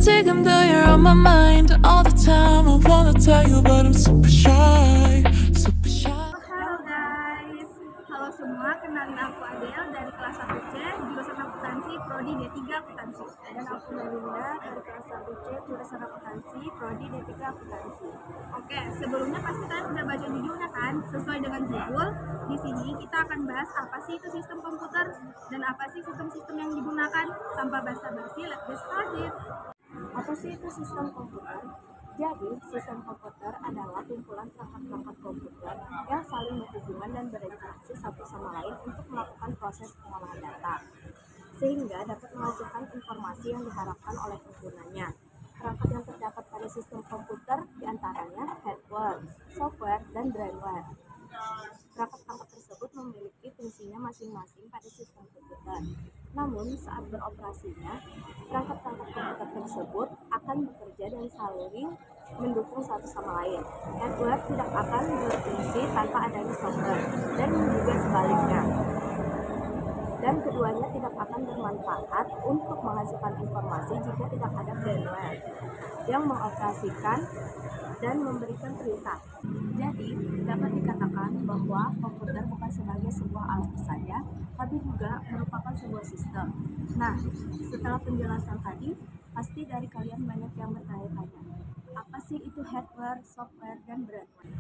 지금 though you're on my mind all the time. I wanna tell you but I'm super shy, super shy. Halo guys, halo semua, kenalin aku Adele dari kelas 1C jurusan akuntansi prodi D3 akuntansi, dan aku Nalinda dari kelas 1C jurusan akuntansi prodi D3 akuntansi. Oke, sebelumnya pasti kalian udah baca judulnya kan? Sesuai dengan judul, di sini kita akan bahas apa sih itu sistem komputer dan apa sih sistem-sistem yang digunakan. Tanpa basa-basi, let's get started. Apa sih itu sistem komputer? Jadi, sistem komputer adalah kumpulan perangkat-perangkat komputer yang saling berhubungan dan berinteraksi satu sama lain untuk melakukan proses pengolahan data, sehingga dapat menghasilkan informasi yang diharapkan oleh penggunanya. Perangkat yang terdapat pada sistem komputer diantaranya hardware, software, dan brainware. Perangkat-perangkat tersebut memiliki fungsinya masing-masing pada sistem komputer. Namun, saat beroperasinya, perangkat-perangkat komputer tersebut akan bekerja dan saling mendukung satu sama lain. Hardware tidak akan berfungsi tanpa adanya software, dan juga sebaliknya. Dan keduanya tidak akan bermanfaat untuk menghasilkan informasi jika tidak ada brainware yang mengoperasikan dan memberikan perintah. Jadi, dapat dikatakan bahwa komputer bukan sebagai sebuah alat saja, tapi juga merupakan sebuah sistem. Nah, setelah penjelasan tadi, pasti dari kalian banyak yang bertanya-tanya, apa sih itu hardware, software, dan brainware?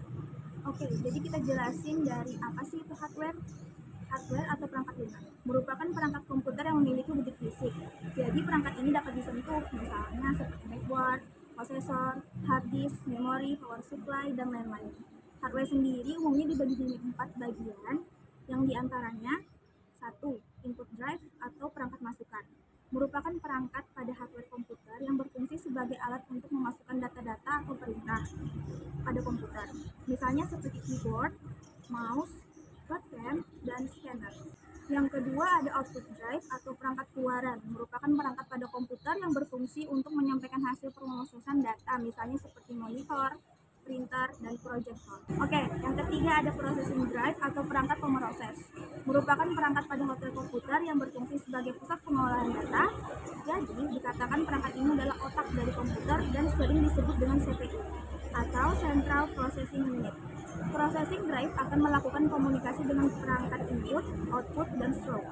Oke, jadi kita jelasin dari apa sih itu hardware. Hardware atau perangkat lunak merupakan perangkat komputer yang memiliki wujud fisik. Jadi perangkat ini dapat disentuh, misalnya seperti motherboard, prosesor, hard disk, memori, power supply, dan lain-lain. Hardware sendiri umumnya dibagi menjadi 4 bagian, yang diantaranya 1. Input drive atau perangkat masukan. Merupakan perangkat pada hardware komputer yang berfungsi sebagai alat untuk memasukkan data-data atau perintah pada komputer. Misalnya seperti keyboard, mouse, webcam, dan scanner. Yang kedua ada output drive atau perangkat keluaran, merupakan perangkat pada komputer yang berfungsi untuk menyampaikan hasil pemrosesan data, misalnya seperti monitor, printer, dan proyektor. Oke, yang ketiga ada processing drive atau perangkat pemroses, merupakan perangkat pada hardware komputer yang berfungsi sebagai pusat pengolahan data. Jadi dikatakan perangkat ini adalah otak dari komputer dan sering disebut dengan CPU atau Central Processing Unit. Processing drive akan melakukan komunikasi dengan perangkat input, output, dan stroke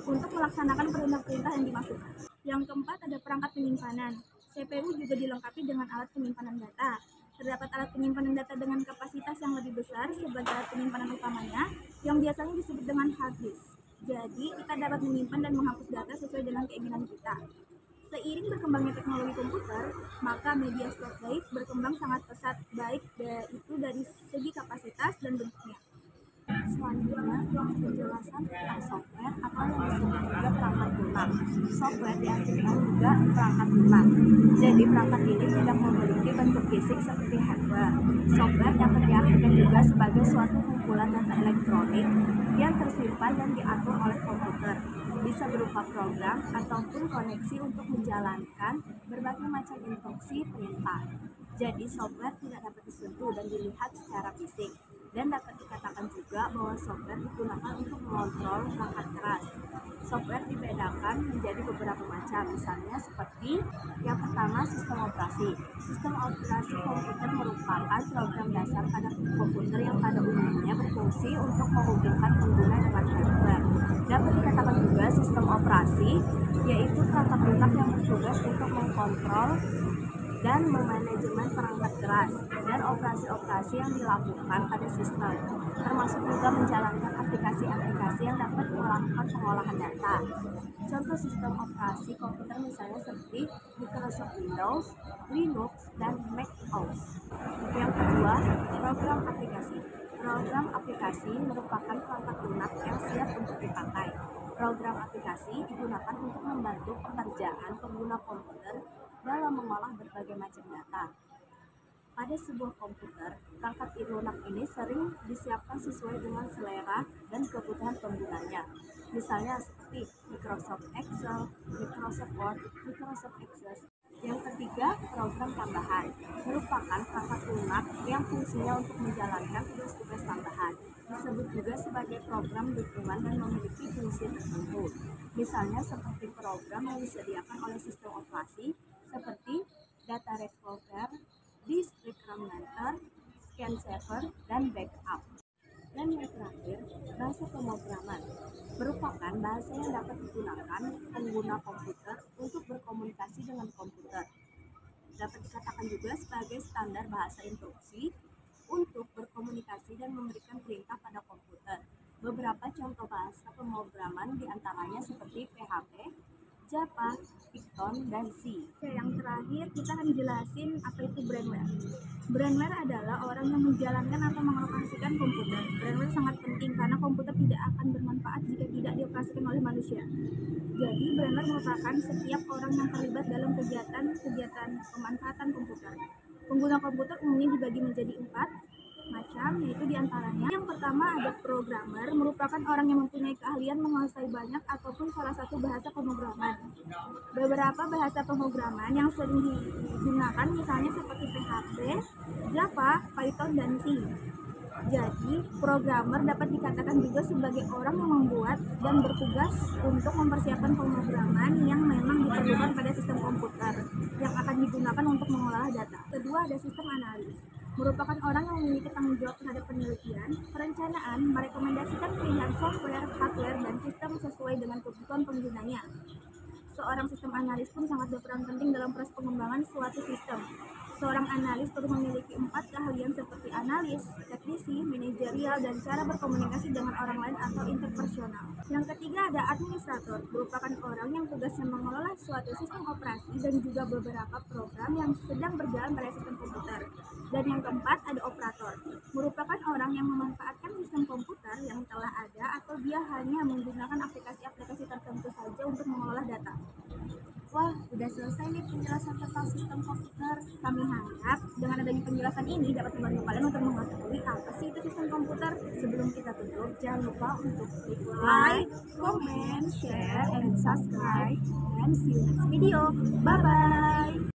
untuk melaksanakan perintah-perintah yang dimasukkan. Yang keempat ada perangkat penyimpanan. CPU juga dilengkapi dengan alat penyimpanan data. Terdapat alat penyimpanan data dengan kapasitas yang lebih besar sebagai alat penyimpanan utamanya, yang biasanya disebut dengan hard disk. Jadi, kita dapat menyimpan dan menghapus data sesuai dengan keinginan kita. Seiring berkembangnya teknologi komputer, maka media storage drive berkembang sangat pesat, baik itu dari segi kapasitas dan bentuknya. Selanjutnya, penjelasan tentang software atau yang disebut juga perangkat lunak. Software diartikan juga perangkat lunak. Jadi perangkat ini tidak memiliki bentuk fisik seperti hardware. Software dapat diartikan juga sebagai suatu kumpulan data elektronik yang tersimpan dan diatur oleh komputer. Bisa berupa program ataupun koneksi untuk menjalankan berbagai macam instruksi perintah. Jadi software tidak dapat disentuh dan dilihat secara fisik. Dan dapat dikatakan juga bahwa software digunakan untuk mengontrol perangkat keras. Software dibedakan menjadi beberapa macam, misalnya seperti yang pertama sistem operasi. Sistem operasi komputer merupakan program dasar pada komputer yang pada umumnya berfungsi untuk menghubungkan pengguna dengan hardware. Dapat dikatakan juga sistem operasi, yaitu perangkat lunak yang bertugas untuk mengkontrol dan memanajemen perangkat keras dan operasi-operasi yang dilakukan pada sistem, termasuk juga menjalankan aplikasi-aplikasi yang dapat melakukan pengolahan data. Contoh sistem operasi komputer misalnya seperti Microsoft Windows, Linux, dan Mac OS. Yang kedua, program aplikasi. Program aplikasi merupakan perangkat lunak yang siap untuk dipakai. Program aplikasi digunakan untuk membantu pekerjaan pengguna komputer dalam mengolah berbagai macam data. Pada sebuah komputer, perangkat lunak ini sering disiapkan sesuai dengan selera dan kebutuhan penggunanya. Misalnya seperti Microsoft Excel, Microsoft Word, Microsoft Access. Yang ketiga, program tambahan merupakan perangkat lunak yang fungsinya untuk menjalankan tugas-tugas tambahan. Disebut juga sebagai program dukungan dan memiliki fungsi tertentu. Misalnya seperti program yang disediakan oleh sistem operasi seperti disk remainder, scan saver, dan backup. Dan yang terakhir, bahasa pemrograman merupakan bahasa yang dapat digunakan pengguna komputer untuk berkomunikasi dengan komputer. Dapat dikatakan juga sebagai standar bahasa instruksi untuk berkomunikasi dan memberikan perintah pada komputer. Beberapa contoh bahasa pemrograman diantaranya seperti PHP, Java, Python, dan C. Yang terakhir kita akan jelasin apa itu brainware. Brainware adalah orang yang menjalankan atau mengoperasikan komputer. Brainware sangat penting karena komputer tidak akan bermanfaat jika tidak dioperasikan oleh manusia. Jadi brainware merupakan setiap orang yang terlibat dalam kegiatan pemanfaatan komputer. Pengguna komputer umumnya dibagi menjadi 4 macam, yaitu diantaranya yang pertama ada programmer, merupakan orang yang mempunyai keahlian menguasai banyak ataupun salah satu bahasa pemrograman. Beberapa bahasa pemrograman yang sering digunakan misalnya seperti PHP, Java, Python, dan C. Jadi, programmer dapat dikatakan juga sebagai orang yang membuat dan bertugas untuk mempersiapkan pemrograman yang memang diperlukan pada sistem komputer yang akan digunakan untuk mengolah data. Kedua, ada sistem analis. Merupakan orang yang memiliki tanggung jawab terhadap penelitian, perencanaan, merekomendasikan pilihan software, hardware, dan sistem sesuai dengan kebutuhan penggunanya. Seorang sistem analis pun sangat berperan penting dalam proses pengembangan suatu sistem. Seorang analis perlu memiliki 4 keahlian seperti analis, teknisi, manajerial, dan cara berkomunikasi dengan orang lain atau interpersonal. Yang ketiga ada administrator, merupakan orang yang tugasnya mengelola suatu sistem operasi dan juga beberapa program yang sedang berjalan pada sistem komputer. Dan yang keempat ada operator, merupakan orang yang memanfaatkan sistem komputer yang telah ada atau dia hanya menggunakan aplikasi-aplikasi tertentu saja untuk mengelola data. Wah, udah selesai nih penjelasan tentang sistem komputer. Kami harap dengan adanya penjelasan ini dapat membantu kalian untuk mengetahui apa sih itu sistem komputer. Sebelum kita tutup, jangan lupa untuk klik like, comment, share, and subscribe. And see you next video. Bye-bye.